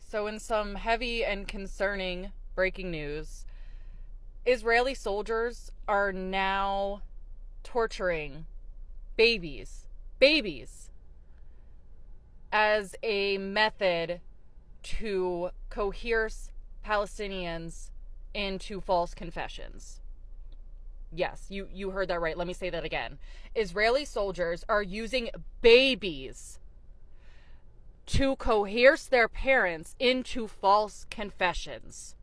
So, in some heavy and concerning breaking news, Israeli soldiers are now torturing babies, babies, as a method to coerce Palestinians into false confessions. Yes, you heard that right. Let me say that again. Israeli soldiers are using babies to coerce their parents into false confessions.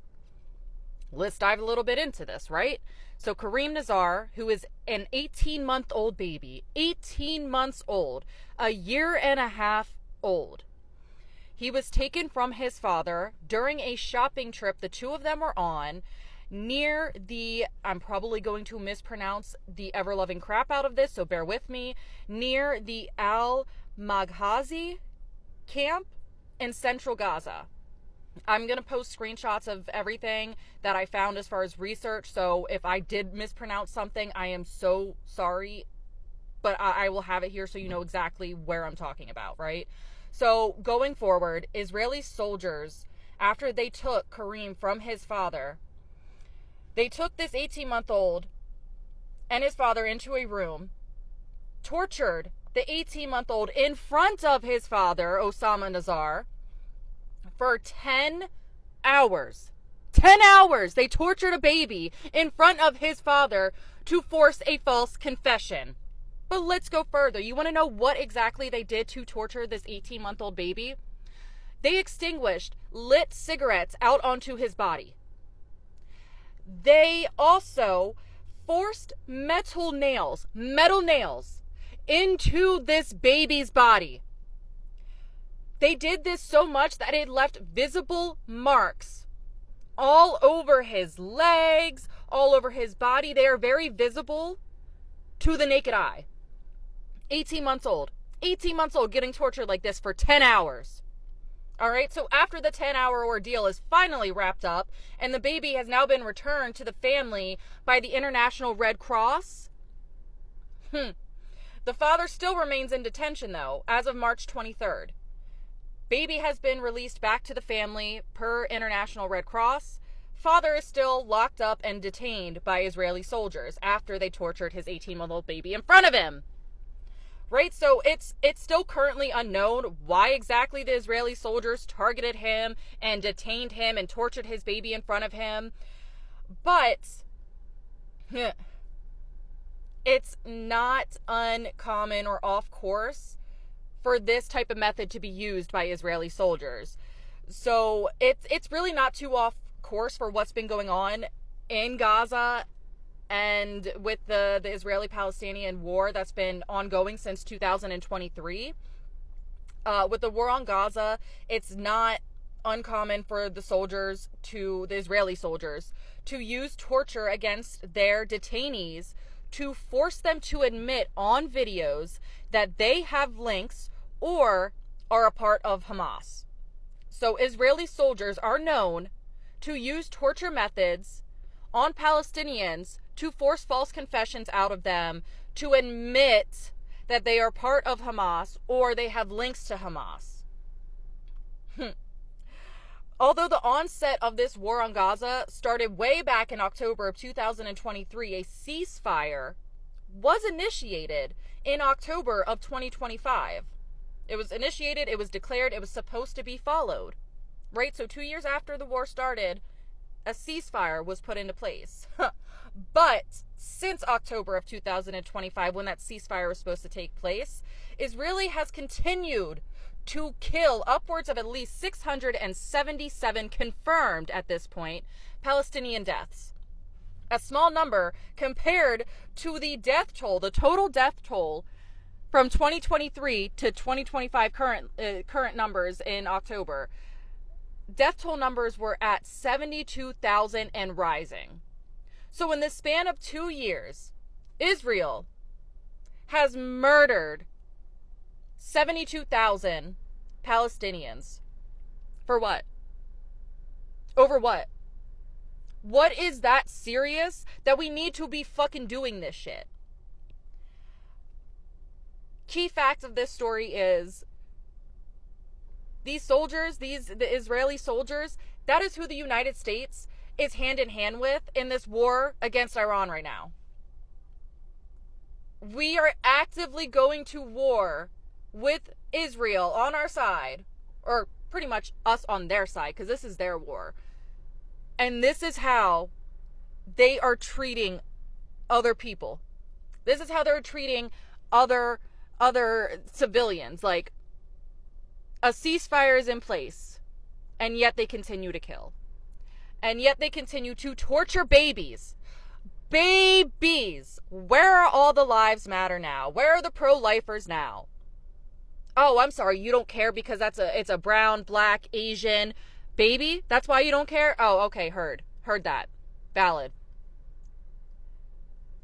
Let's dive a little bit into this, right? So Kareem Nazar, who is an 18-month-old baby, 18 months old, a year and a half old. He was taken from his father during a shopping trip the two of them were on near the, I'm probably going to mispronounce the ever-loving crap out of this, so bear with me, near the Al-Maghazi camp in central Gaza. I'm going to post screenshots of everything that I found as far as research, so if I did mispronounce something, I am so sorry, but I will have it here so you know exactly where I'm talking about, right? So going forward, Israeli soldiers, after they took Kareem from his father, they took this 18-month-old and his father into a room, tortured the 18-month-old in front of his father, Osama Nazar, for 10 hours. 10 hours! They tortured a baby in front of his father to force a false confession. But let's go further. You want to know what exactly they did to torture this 18-month-old baby? They extinguished lit cigarettes out onto his body. They also forced metal nails into this baby's body. They did this so much that it left visible marks all over his legs, all over his body. They are very visible to the naked eye. 18 months old getting tortured like this for 10 hours. All right, so after the 10-hour ordeal is finally wrapped up and the baby has now been returned to the family by the International Red Cross, the father still remains in detention, though, as of March 23rd. Baby has been released back to the family per International Red Cross. Father is still locked up and detained by Israeli soldiers after they tortured his 18-month-old baby in front of him. Right, so it's still currently unknown why exactly the Israeli soldiers targeted him and detained him and tortured his baby in front of him. But it's not uncommon or off course for this type of method to be used by Israeli soldiers. So it's really not too off course for what's been going on in Gaza and with the Israeli-Palestinian war that's been ongoing since 2023. With the war on Gaza, it's not uncommon for the Israeli soldiers, to use torture against their detainees to force them to admit on videos that they have links or are a part of Hamas. So Israeli soldiers are known to use torture methods on Palestinians to force false confessions out of them, to admit that they are part of Hamas or they have links to Hamas. Although the onset of this war on Gaza started way back in October of 2023, a ceasefire was initiated in October of 2025. It was initiated, it was declared, it was supposed to be followed. Right? So 2 years after the war started, a ceasefire was put into place. But since October of 2025, when that ceasefire was supposed to take place, Israeli has continued to kill upwards of at least 677 confirmed at this point Palestinian deaths. A small number compared to the death toll, the total death toll from 2023 to 2025 current numbers in October. Death toll numbers were at 72,000 and rising. So in the span of 2 years, Israel has murdered 72,000 Palestinians. For what? Over what? What is that serious that we need to be fucking doing this shit? Key fact of this story is These soldiers, the Israeli soldiers, that is who the United States is hand in hand with in this war against Iran right now. We are actively going to war with Israel on our side, or pretty much us on their side, because this is their war. And this is how they are treating other people. This is how they're treating other civilians. Like, a ceasefire is in place, and yet they continue to kill. And yet they continue to torture babies. Babies! Where are all the lives matter now? Where are the pro-lifers now? Oh, I'm sorry, you don't care because it's a brown, black, Asian baby? That's why you don't care? Oh, okay, heard that. Valid.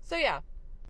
So yeah,